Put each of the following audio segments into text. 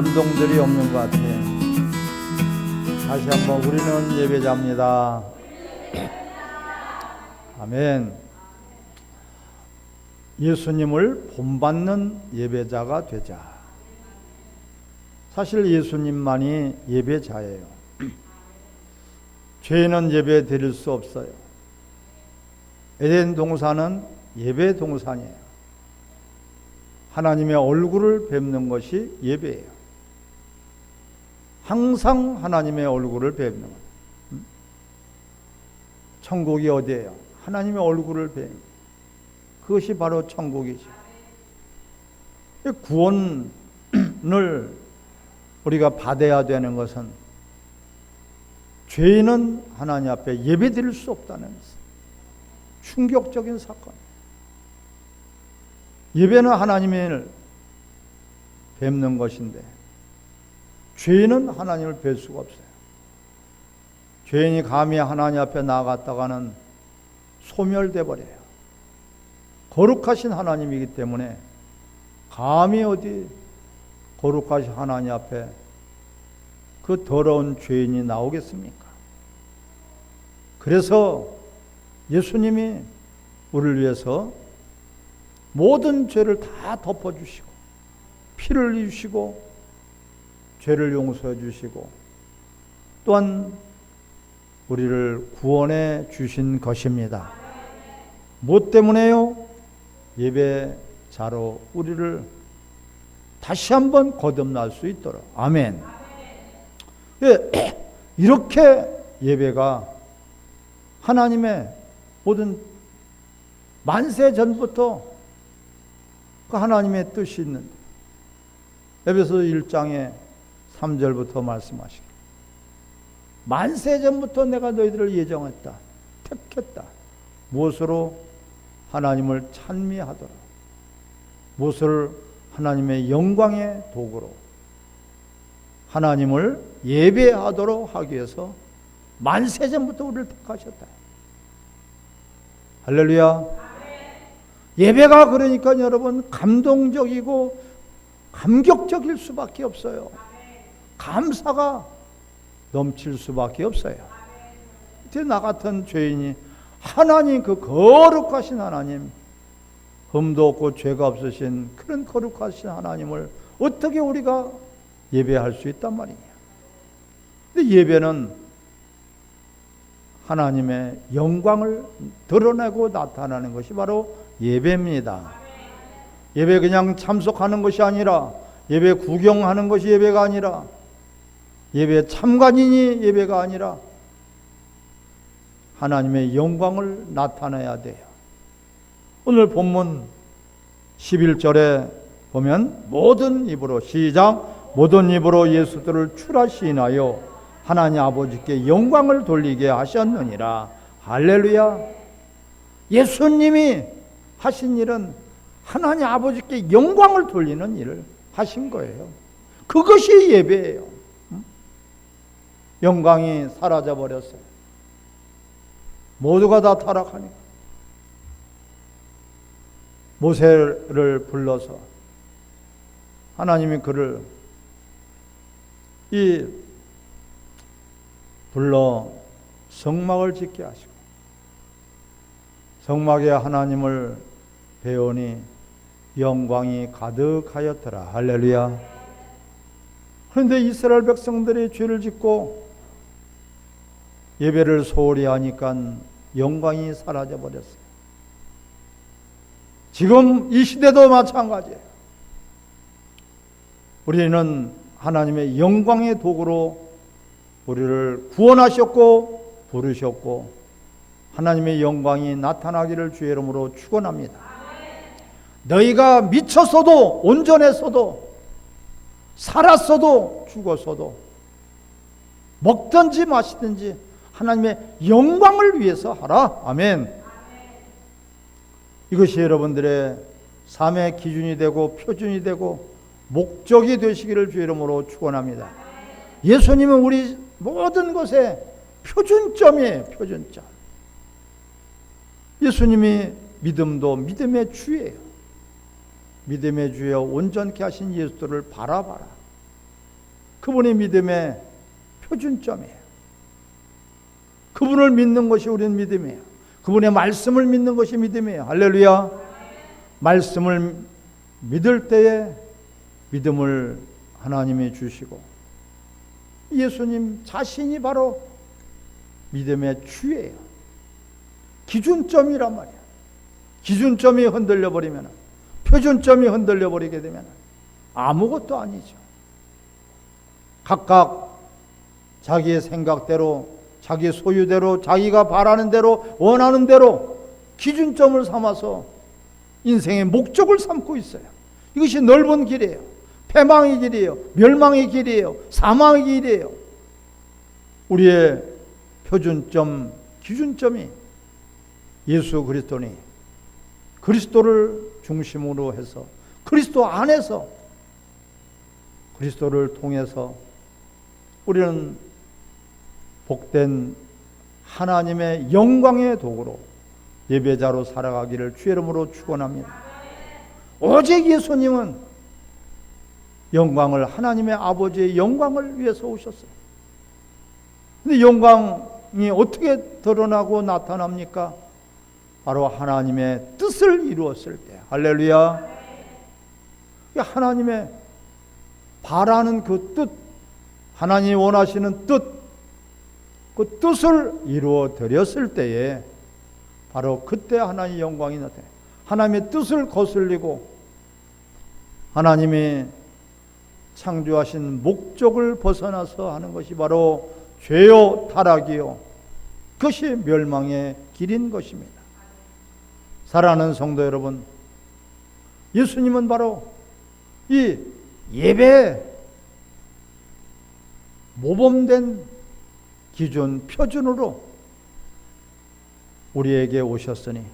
감동들이 없는 것 같아. 다시 한번 우리는 예배자입니다. 아멘. 예수님을 본받는 예배자가 되자. 사실 예수님만이 예배자예요. 죄인은 예배 드릴 수 없어요. 에덴 동산은 예배 동산이에요. 하나님의 얼굴을 뵙는 것이 예배예요. 항상 하나님의 얼굴을 뵙는 거예요. 천국이 어디예요? 하나님의 얼굴을 뵙는 거예요. 그것이 바로 천국이죠. 구원을 우리가 받아야 되는 것은 죄인은 하나님 앞에 예배 드릴 수 없다는 충격적인 사건. 예배는 하나님을 뵙는 것인데 죄인은 하나님을 뵐 수가 없어요. 죄인이 감히 하나님 앞에 나아갔다가는 소멸돼 버려요. 거룩하신 하나님이기 때문에 감히 어디 거룩하신 하나님 앞에 그 더러운 죄인이 나오겠습니까? 그래서 예수님이 우리를 위해서 모든 죄를 다 덮어주시고 피를 흘리시고 죄를 용서해 주시고 또한 우리를 구원해 주신 것입니다. 무엇 때문에요? 예배자로 우리를 다시 한번 거듭날 수 있도록. 아멘. 이렇게 예배가 하나님의 모든 만세 전부터 그 하나님의 뜻이 있는데 에베소서 1장에 3절부터 말씀하시기 만세 전부터 내가 너희들을 예정했다, 택했다. 무엇으로? 하나님을 찬미하도록, 무엇을? 하나님의 영광의 도구로 하나님을 예배하도록 하기 위해서 만세 전부터 우리를 택하셨다. 할렐루야. 예배가 그러니까 여러분 감동적이고 감격적일 수밖에 없어요. 감사가 넘칠 수밖에 없어요. 나 같은 죄인이 하나님, 그 거룩하신 하나님, 흠도 없고 죄가 없으신 그런 거룩하신 하나님을 어떻게 우리가 예배할 수 있단 말이냐. 근데 예배는 하나님의 영광을 드러내고 나타나는 것이 바로 예배입니다. 예배 그냥 참석하는 것이 아니라, 예배 구경하는 것이 예배가 아니라, 예배 참관인이 예배가 아니라 하나님의 영광을 나타내야 돼요. 오늘 본문 11절에 보면 모든 입으로, 시작, 모든 입으로 예수들을 출하시인하여 하나님 아버지께 영광을 돌리게 하셨느니라. 할렐루야. 예수님이 하신 일은 하나님 아버지께 영광을 돌리는 일을 하신 거예요. 그것이 예배예요. 영광이 사라져 버렸어요. 모두가 다 타락하니까 모세를 불러서 하나님이 그를 불러 성막을 짓게 하시고 성막에 하나님을 배우니 영광이 가득하였더라. 할렐루야. 그런데 이스라엘 백성들이 죄를 짓고 예배를 소홀히 하니까 영광이 사라져 버렸어요. 지금 이 시대도 마찬가지예요. 우리는 하나님의 영광의 도구로 우리를 구원하셨고 부르셨고 하나님의 영광이 나타나기를 주의 이름으로 축원합니다. 너희가 미쳤어도, 온전했어도, 살았어도, 죽었어도, 먹든지 마시든지 하나님의 영광을 위해서 하라. 아멘. 이것이 여러분들의 삶의 기준이 되고 표준이 되고 목적이 되시기를 주의 이름으로 축원합니다. 예수님은 우리 모든 것의 표준점이에요. 표준점. 예수님이 믿음도 믿음의 주예요. 믿음의 주여 온전케 하신 예수를 바라봐라. 그분이 믿음의 표준점이에요. 그분을 믿는 것이 우리는 믿음이에요. 그분의 말씀을 믿는 것이 믿음이에요. 할렐루야. 말씀을 믿을 때에 믿음을 하나님이 주시고 예수님 자신이 바로 믿음의 주예요. 기준점이란 말이야. 기준점이 흔들려 버리면, 표준점이 흔들려 버리게 되면 아무것도 아니죠. 각각 자기의 생각대로, 자기 소유대로, 자기가 바라는 대로, 원하는 대로 기준점을 삼아서 인생의 목적을 삼고 있어요. 이것이 넓은 길이에요. 패망의 길이에요. 멸망의 길이에요. 사망의 길이에요. 우리의 표준점, 기준점이 예수 그리스도니, 그리스도를 중심으로 해서, 그리스도 안에서, 그리스도를 통해서 우리는 복된 하나님의 영광의 도구로 예배자로 살아가기를 주의 이름으로 축원합니다. 오직 예수님은 영광을, 하나님의 아버지의 영광을 위해서 오셨어요. 근데 영광이 어떻게 드러나고 나타납니까? 바로 하나님의 뜻을 이루었을 때. 할렐루야. 하나님의 바라는 그 뜻, 하나님이 원하시는 뜻, 그 뜻을 이루어 드렸을 때에 바로 그때 하나님의 영광이 나타나요. 하나님의 뜻을 거슬리고 하나님이 창조하신 목적을 벗어나서 하는 것이 바로 죄요 타락이요, 그것이 멸망의 길인 것입니다. 사랑하는 성도 여러분, 예수님은 바로 이 예배의 모범된 기준, 표준으로 우리에게 오셨으니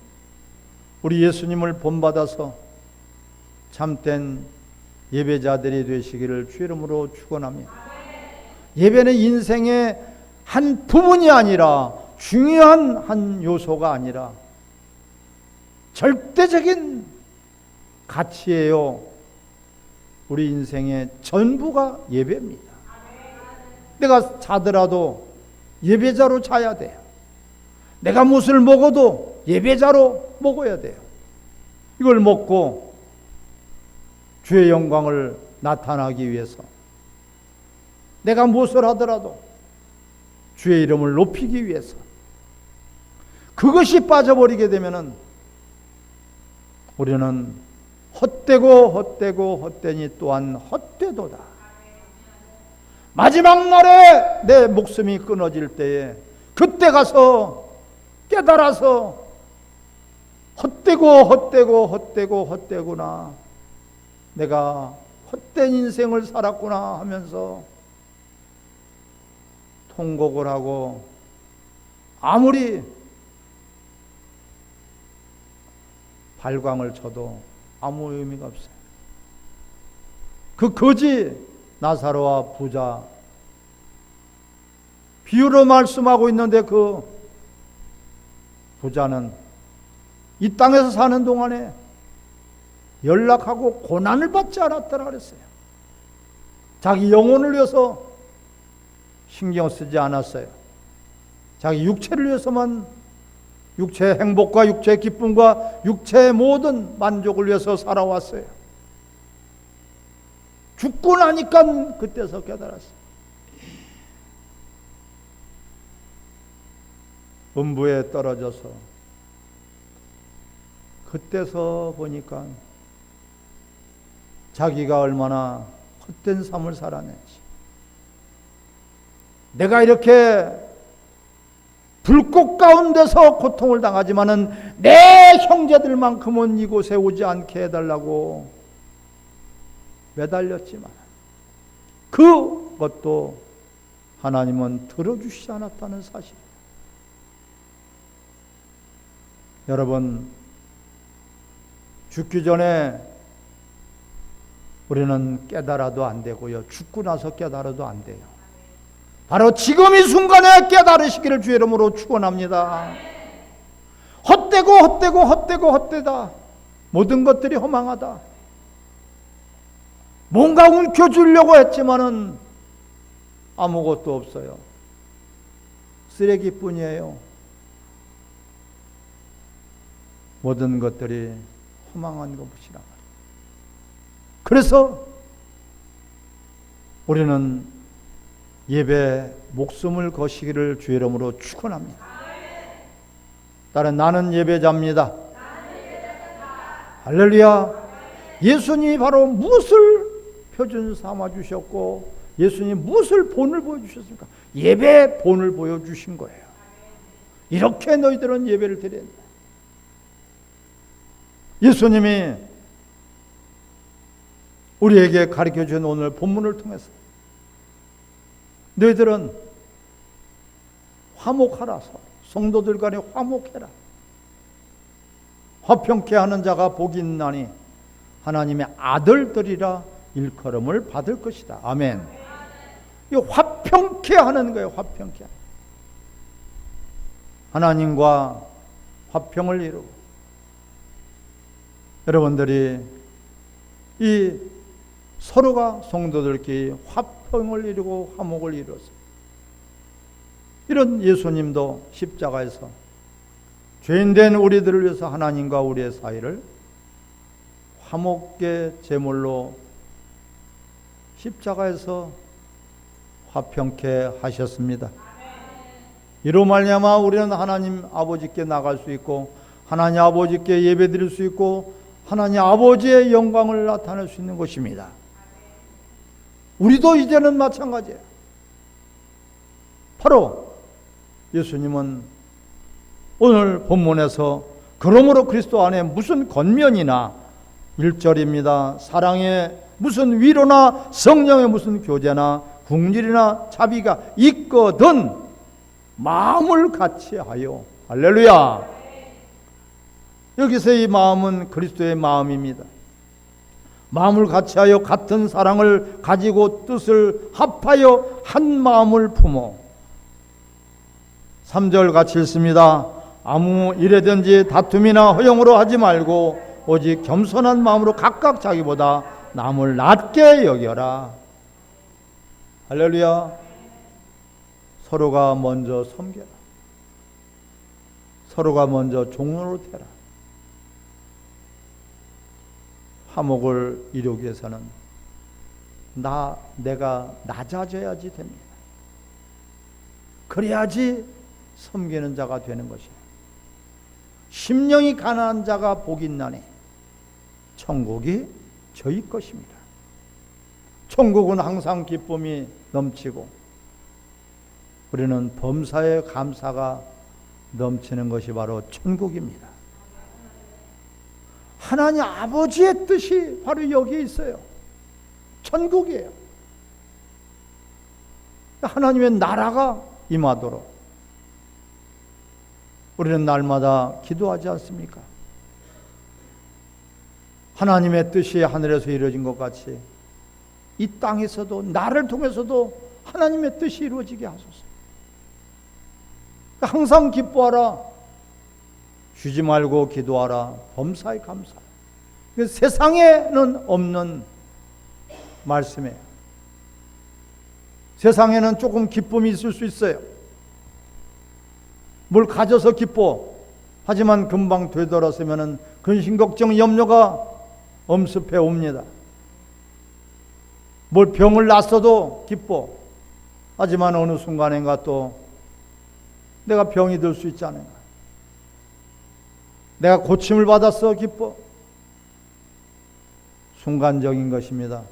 우리 예수님을 본받아서 참된 예배자들이 되시기를 주의 이름으로 축원합니다. 예배는 인생의 한 부분이 아니라, 중요한 한 요소가 아니라 절대적인 가치예요. 우리 인생의 전부가 예배입니다. 내가 자더라도 예배자로 자야 돼요. 내가 무엇을 먹어도 예배자로 먹어야 돼요. 이걸 먹고 주의 영광을 나타나기 위해서, 내가 무엇을 하더라도 주의 이름을 높이기 위해서, 그것이 빠져버리게 되면은 우리는 헛되고 헛되고 헛되니 또한 헛되도다. 마지막 날에 내 목숨이 끊어질 때에 그때 가서 깨달아서 헛되고 헛되고 헛되고 헛되구나, 내가 헛된 인생을 살았구나 하면서 통곡을 하고 아무리 발광을 쳐도 아무 의미가 없어요. 그 거지 나사로와 부자 비유로 말씀하고 있는데, 그 부자는 이 땅에서 사는 동안에 연락하고 고난을 받지 않았다라 그랬어요. 자기 영혼을 위해서 신경 쓰지 않았어요. 자기 육체를 위해서만, 육체의 행복과 육체의 기쁨과 육체의 모든 만족을 위해서 살아왔어요. 죽고 나니까 그때서 깨달았어요. 음부에 떨어져서 그때서 보니까 자기가 얼마나 헛된 삶을 살았는지, 내가 이렇게 불꽃 가운데서 고통을 당하지만은 내 형제들만큼은 이곳에 오지 않게 해달라고 매달렸지만 그것도 하나님은 들어주시지 않았다는 사실. 여러분, 죽기 전에 우리는 깨달아도 안 되고요, 죽고 나서 깨달아도 안 돼요. 바로 지금 이 순간에 깨달으시기를 주의 이름으로 축원합니다. 헛되고 헛되고 헛되고 헛되다. 모든 것들이 허망하다. 뭔가 움켜쥐려고 했지만은 아무것도 없어요. 쓰레기뿐이에요. 모든 것들이 허망한 것이란 말이에요. 그래서 우리는 예배 목숨을 거시기를 주의 이름으로 축원합니다. 따른 나는 예배자입니다. 할렐루야. 예수님이 바로 무엇을 표준 삼아 주셨고 예수님이 무엇을 본을 보여주셨습니까? 예배 본을 보여주신 거예요. 이렇게 너희들은 예배를 드려야 된다. 예수님이 우리에게 가르쳐준 오늘 본문을 통해서 너희들은 화목하라. 성도들 간에 화목해라. 화평케 하는 자가 복이 있나니 하나님의 아들들이라 일컬음을 받을 것이다. 아멘. 이 화평케 하는 거예요. 화평케. 하나님과 화평을 이루고 여러분들이 이 서로가 성도들끼리 화평을 이루고 화목을 이루어서 이런 예수님도 십자가에서 죄인된 우리들을 위해서 하나님과 우리의 사이를 화목의 제물로 십자가에서 화평케 하셨습니다. 이로 말미암아 우리는 하나님 아버지께 나갈 수 있고 하나님 아버지께 예배드릴 수 있고 하나님 아버지의 영광을 나타낼 수 있는 것입니다. 우리도 이제는 마찬가지예요. 바로 예수님은 오늘 본문에서 그러므로 그리스도 안에 무슨 권면이나 1절입니다. 사랑에 무슨 위로나 성령의 무슨 교제나 긍휼이나 자비가 있거든 마음을 같이하여. 할렐루야. 여기서 이 마음은 그리스도의 마음입니다. 마음을 같이하여 같은 사랑을 가지고 뜻을 합하여 한 마음을 품어. 3절 같이 읽습니다. 아무 일에든지 다툼이나 허용으로 하지 말고 오직 겸손한 마음으로 각각 자기보다 남을 낮게 여겨라. 할렐루야. 서로가 먼저 섬겨라. 서로가 먼저 종로로 되라. 화목을 이루기 위해서는 내가 낮아져야지 됩니다. 그래야지 섬기는 자가 되는 것이에요. 심령이 가난한 자가 복이 있나니 천국이 저희 것입니다. 천국은 항상 기쁨이 넘치고 우리는 범사에 감사가 넘치는 것이 바로 천국입니다. 하나님 아버지의 뜻이 바로 여기에 있어요. 천국이에요. 하나님의 나라가 임하도록 우리는 날마다 기도하지 않습니까? 하나님의 뜻이 하늘에서 이루어진 것 같이 이 땅에서도 나를 통해서도 하나님의 뜻이 이루어지게 하소서. 항상 기뻐하라. 쉬지 말고 기도하라. 범사에 감사. 세상에는 없는 말씀이에요. 세상에는 조금 기쁨이 있을 수 있어요. 뭘 가져서 기뻐. 하지만 금방 되돌아서면 근심 걱정 염려가 엄습해 옵니다. 뭘 병을 났어도 기뻐. 하지만 어느 순간인가 또 내가 병이 들 수 있지 않은가. 내가 고침을 받았어 기뻐. 순간적인 것입니다.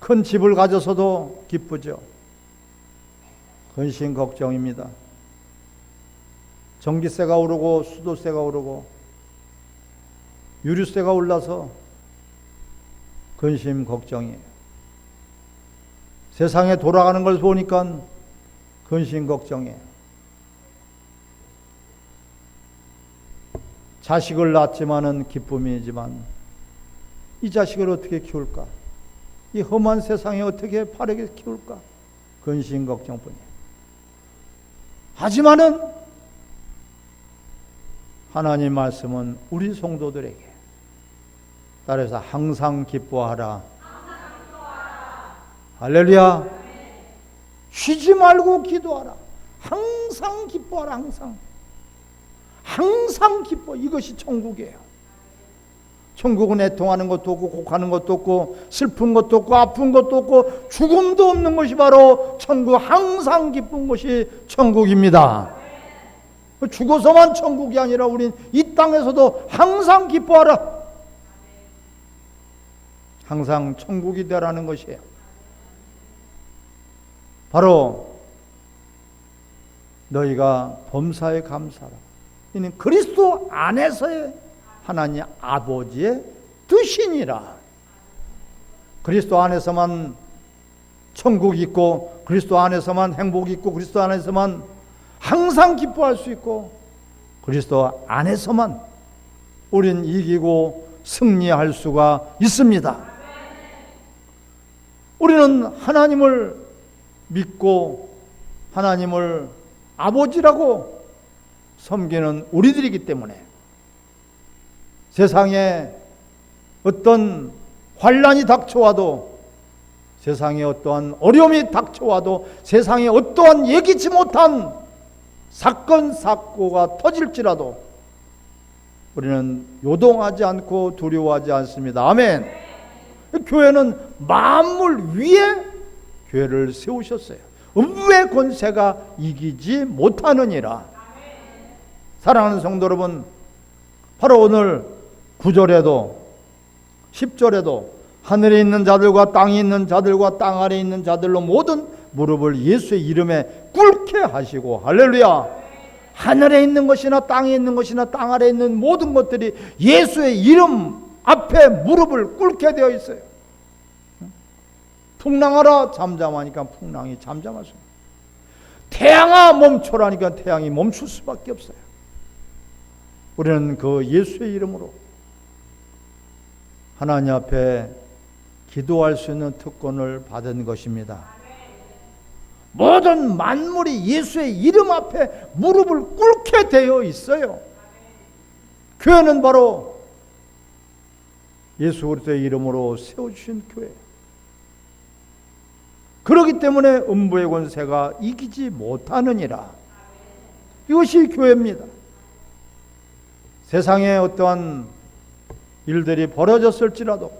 큰 집을 가져서도 기쁘죠. 근심 걱정입니다. 전기세가 오르고 수도세가 오르고 유류세가 올라서 근심 걱정이에요. 세상에 돌아가는 걸 보니까 근심 걱정이에요. 자식을 낳지만은 기쁨이지만 이 자식을 어떻게 키울까? 이 험한 세상에 어떻게 바르게 키울까? 근심 걱정뿐이에요. 하지만은 하나님 말씀은 우리 성도들에게 따라서 항상 기뻐하라. 할렐루야. 쉬지 말고 기도하라. 항상 기뻐하라. 항상 기뻐. 이것이 천국이에요. 천국은 애통하는 것도 없고 곡하는 것도 없고 슬픈 것도 없고 아픈 것도 없고 죽음도 없는 것이 바로 천국. 항상 기쁜 것이 천국입니다. 죽어서만 천국이 아니라 우린 이 땅에서도 항상 기뻐하라. 항상 천국이 되라는 것이에요. 바로 너희가 범사에 감사하라. 이는 그리스도 안에서의 하나님 아버지의 뜻이니라. 그리스도 안에서만 천국이 있고 그리스도 안에서만 행복이 있고 그리스도 안에서만 항상 기뻐할 수 있고 그리스도 안에서만 우린 이기고 승리할 수가 있습니다. 우리는 하나님을 믿고 하나님을 아버지라고 섬기는 우리들이기 때문에 세상에 어떤 환난이 닥쳐와도 세상에 어떠한 어려움이 닥쳐와도 세상에 어떠한 예기치 못한 사건 사고가 터질지라도 우리는 요동하지 않고 두려워하지 않습니다. 아멘. 교회는 만물 위에 교회를 세우셨어요. 음부의 권세가 이기지 못하느니라. 사랑하는 성도 여러분, 바로 오늘 9절에도 10절에도 하늘에 있는 자들과 땅에 있는 자들과 땅 아래에 있는 자들로 모든 무릎을 예수의 이름에 꿇게 하시고, 할렐루야. 하늘에 있는 것이나 땅에 있는 것이나 땅 아래에 있는 모든 것들이 예수의 이름 앞에 무릎을 꿇게 되어 있어요. 풍랑하라 잠잠하니까 풍랑이 잠잠할 수 있어요. 태양아 멈춰라니까 태양이 멈출 수밖에 없어요. 우리는 그 예수의 이름으로 하나님 앞에 기도할 수 있는 특권을 받은 것입니다. 모든 만물이 예수의 이름 앞에 무릎을 꿇게 되어 있어요. 교회는 바로 예수 그리스도의 이름으로 세워주신 교회. 그렇기 때문에 음부의 권세가 이기지 못하느니라. 이것이 교회입니다. 세상에 어떠한 일들이 벌어졌을지라도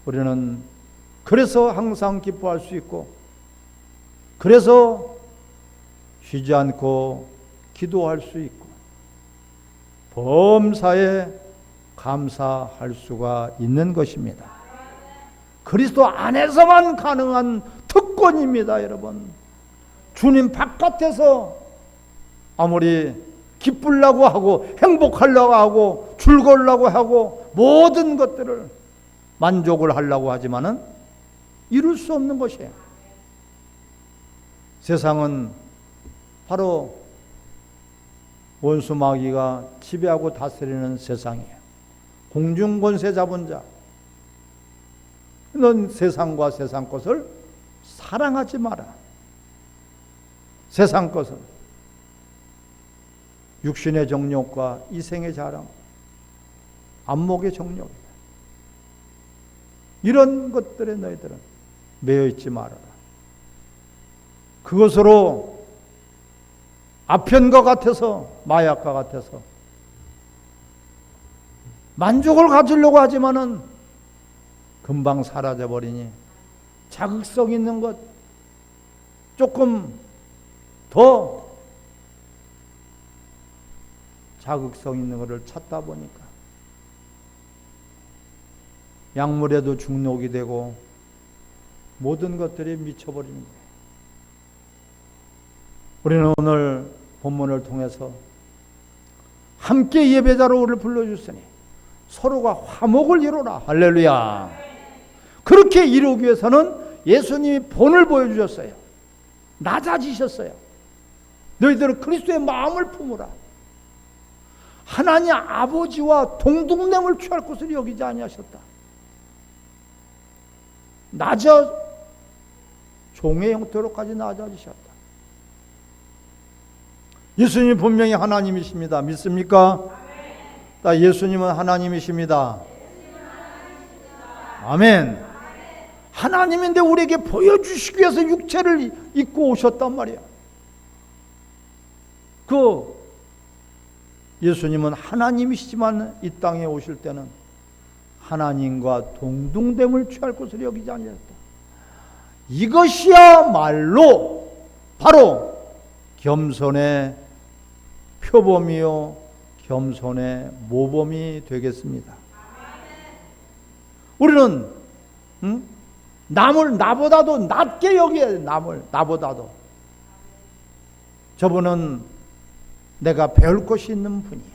우리는 그래서 항상 기뻐할 수 있고 그래서 쉬지 않고 기도할 수 있고 범사에 감사할 수가 있는 것입니다. 그리스도 안에서만 가능한 특권입니다, 여러분. 주님 바깥에서 아무리 기쁘려고 하고 행복하려고 하고 즐거우려고 하고 모든 것들을 만족을 하려고 하지만은 이룰 수 없는 것이에요. 세상은 바로 원수 마귀가 지배하고 다스리는 세상이에요. 공중권세 잡은 자. 넌 세상과 세상 것을 사랑하지 마라. 세상 것을 육신의 정욕과 이생의 자랑, 안목의 정욕이다. 이런 것들에 너희들은 매여 있지 말아라. 그것으로 아편과 같아서 마약과 같아서 만족을 가지려고 하지만은 금방 사라져버리니 자극성 있는 것 조금 더 자극성 있는 것을 찾다 보니까 약물에도 중독이 되고 모든 것들이 미쳐버리는 거예요. 우리는 오늘 본문을 통해서 함께 예배자로 우리를 불러주시니 서로가 화목을 이루라. 할렐루야. 그렇게 이루기 위해서는 예수님이 본을 보여주셨어요. 낮아지셨어요. 너희들은 그리스도의 마음을 품으라. 하나님 아버지와 동등됨을 취할 것을 여기지 아니하셨다. 낮아 종의 형태로까지 낮아지셨다. 예수님이 분명히 하나님이십니다. 믿습니까? 예수님은 하나님이십니다. 아멘. 하나님인데 우리에게 보여주시기 위해서 육체를 입고 오셨단 말이야. 예수님은 하나님이시지만 이 땅에 오실 때는 하나님과 동등됨을 취할 것을 여기지 아니했다. 이것이야말로 바로 겸손의 표범이요 겸손의 모범이 되겠습니다. 우리는 남을 나보다도 낮게 여기야. 남을 나보다도. 저분은 내가 배울 것이 있는 분이야.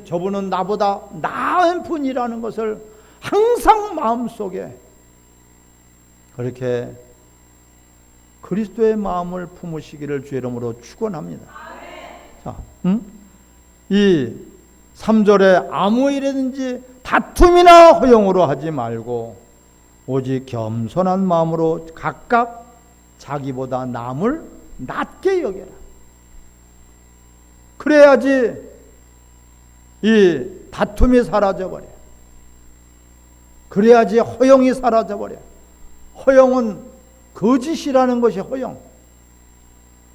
저분은 나보다 나은 분이라는 것을 항상 마음속에 그렇게 그리스도의 마음을 품으시기를 주의 이름으로 축원합니다. 자, 이 3절에 아무 일이든지 다툼이나 허용으로 하지 말고 오직 겸손한 마음으로 각각 자기보다 남을 낮게 여겨라. 그래야지 이 다툼이 사라져버려. 그래야지 허용이 사라져버려. 허용은 거짓이라는 것이 허용.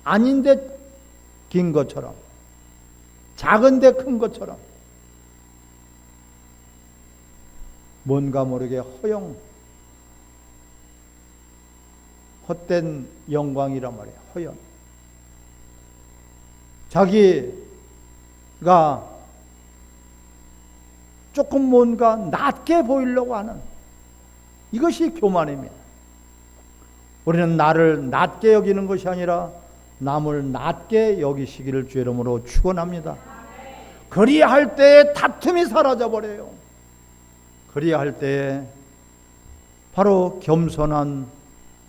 아닌데 긴 것처럼, 작은데 큰 것처럼, 뭔가 모르게 허용, 헛된 영광이란 말이야. 허용. 자기가 조금 뭔가 낮게 보이려고 하는 이것이 교만입니다. 우리는 나를 낮게 여기는 것이 아니라 남을 낮게 여기시기를 주의 이름으로 축원합니다. 그리할 때에 다툼이 사라져 버려요. 그리할 때에 바로 겸손한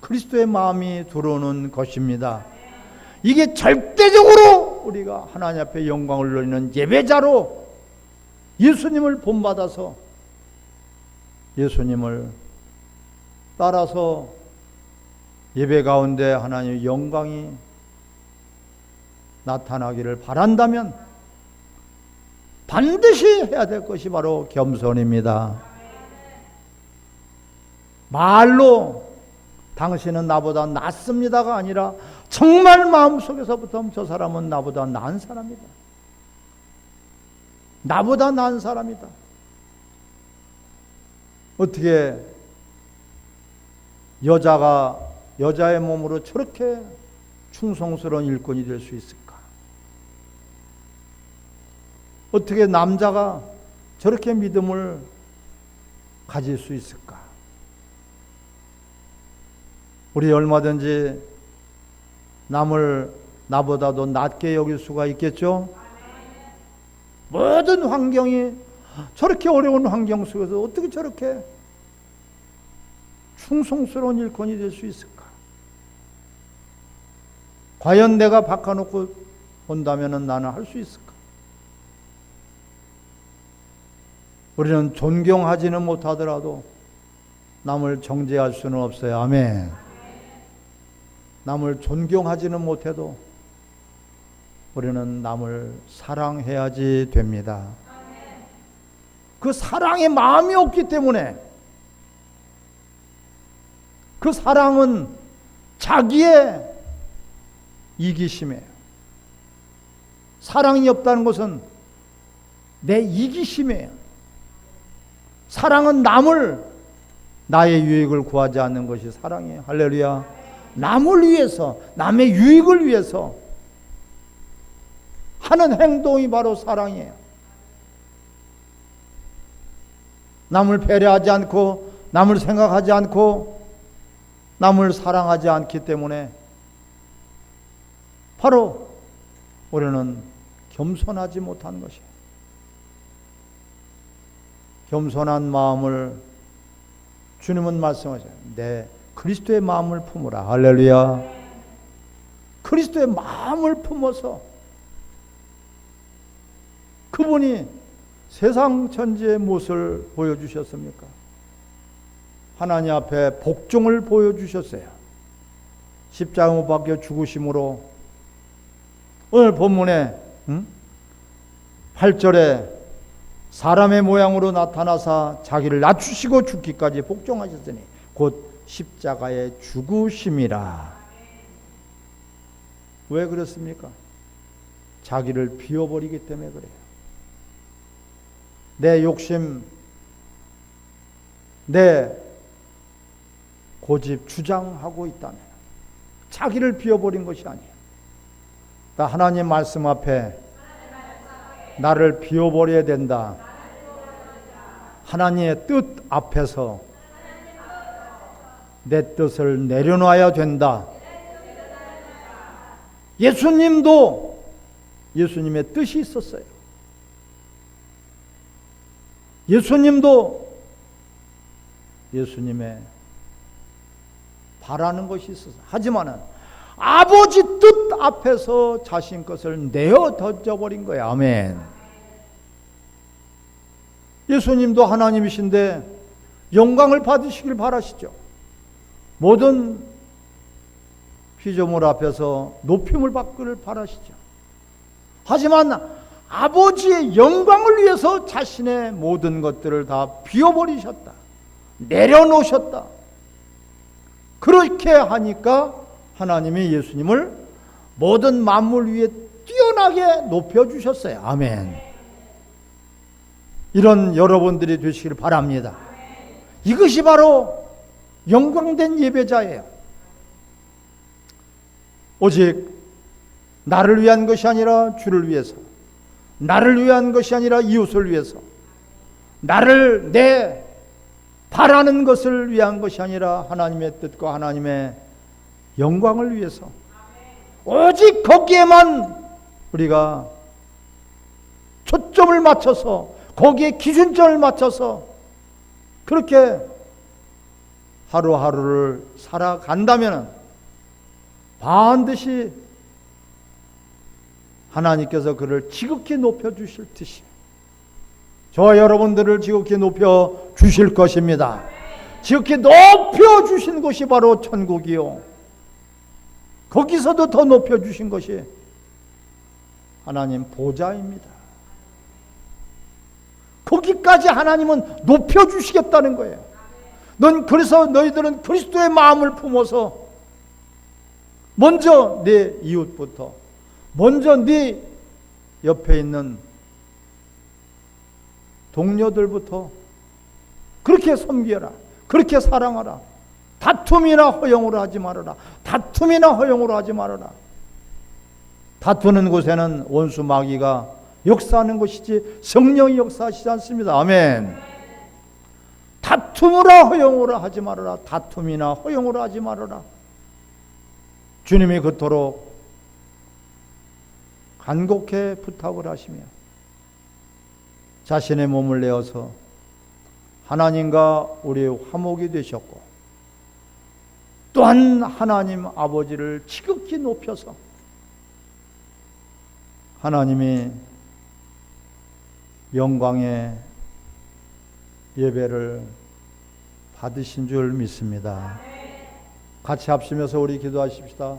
그리스도의 마음이 들어오는 것입니다. 이게 절대적으로 우리가 하나님 앞에 영광을 돌리는 예배자로 예수님을 본받아서 예수님을 따라서 예배 가운데 하나님의 영광이 나타나기를 바란다면 반드시 해야 될 것이 바로 겸손입니다. 말로 당신은 나보다 낫습니다가 아니라 정말 마음속에서부터 저 사람은 나보다 나은 사람이다. 나보다 나은 사람이다. 어떻게 여자가 여자의 몸으로 저렇게 충성스러운 일꾼이 될 수 있을까? 어떻게 남자가 저렇게 믿음을 가질 수 있을까? 우리 얼마든지 남을 나보다도 낮게 여길 수가 있겠죠? 모든 환경이 저렇게 어려운 환경 속에서 어떻게 저렇게 충성스러운 일꾼이 될 수 있을까? 과연 내가 바꿔놓고 본다면 나는 할 수 있을까? 우리는 존경하지는 못하더라도 남을 정죄할 수는 없어요. 아멘. 남을 존경하지는 못해도 우리는 남을 사랑해야지 됩니다. 그 사랑의 마음이 없기 때문에 그 사랑은 자기의 이기심이에요. 사랑이 없다는 것은 내 이기심이에요. 사랑은 남을 나의 유익을 구하지 않는 것이 사랑이에요. 할렐루야. 남을 위해서, 남의 유익을 위해서 하는 행동이 바로 사랑이에요. 남을 배려하지 않고 남을 생각하지 않고 남을 사랑하지 않기 때문에 바로 우리는 겸손하지 못한 것이에요. 겸손한 마음을 주님은 말씀하셔요. 내 그리스도의 마음을 품으라. 할렐루야. 그리스도의 마음을 품어서 그분이 세상 천지의 무엇을 보여주셨습니까? 하나님 앞에 복종을 보여주셨어요. 십자가 못 박혀 죽으심으로 오늘 본문에 8절에 사람의 모양으로 나타나사 자기를 낮추시고 죽기까지 복종하셨으니 곧 십자가의 죽으심이라. 왜 그렇습니까? 자기를 비워버리기 때문에 그래요. 내 욕심, 내 고집, 주장하고 있다면 자기를 비워버린 것이 아니에요. 하나님 말씀 앞에 나를 비워버려야 된다. 하나님의 뜻 앞에서 내 뜻을 내려놔야 된다. 예수님도 예수님의 뜻이 있었어요. 예수님도 예수님의 바라는 것이 있었어요. 하지만은 아버지 뜻 앞에서 자신 것을 내어 던져버린 거예요. 아멘. 예수님도 하나님이신데 영광을 받으시길 바라시죠. 모든 피조물 앞에서 높임을 받기를 바라시죠. 하지만 아버지의 영광을 위해서 자신의 모든 것들을 다 비워버리셨다. 내려놓으셨다. 그렇게 하니까 하나님이 예수님을 모든 만물 위에 뛰어나게 높여주셨어요. 아멘. 이런 여러분들이 되시길 바랍니다. 이것이 바로 영광된 예배자예요. 오직 나를 위한 것이 아니라 주를 위해서, 나를 위한 것이 아니라 이웃을 위해서, 나를 내 바라는 것을 위한 것이 아니라 하나님의 뜻과 하나님의 영광을 위해서, 오직 거기에만 우리가 초점을 맞춰서, 거기에 기준점을 맞춰서 그렇게 하루하루를 살아간다면 반드시 하나님께서 그를 지극히 높여주실 듯이 저와 여러분들을 지극히 높여주실 것입니다. 지극히 높여주신 것이 바로 천국이요, 거기서도 더 높여주신 것이 하나님 보좌입니다. 거기까지 하나님은 높여주시겠다는 거예요. 그래서 너희들은 그리스도의 마음을 품어서 먼저 내 이웃부터, 먼저 네 옆에 있는 동료들부터 그렇게 섬겨라, 그렇게 사랑하라. 다툼이나 허용으로 하지 말아라. 다툼이나 허용으로 하지 말아라. 다투는 곳에는 원수 마귀가 역사하는 것이지 성령이 역사하시지 않습니다. 아멘. 다툼으로 허용으로 하지 말아라. 다툼이나 허용으로 하지 말아라. 주님이 그토록 간곡히 부탁을 하시며 자신의 몸을 내어서 하나님과 우리의 화목이 되셨고, 또한 하나님 아버지를 지극히 높여서 하나님이 영광의 예배를 받으신 줄 믿습니다. 같이 합심해서 우리 기도하십시다.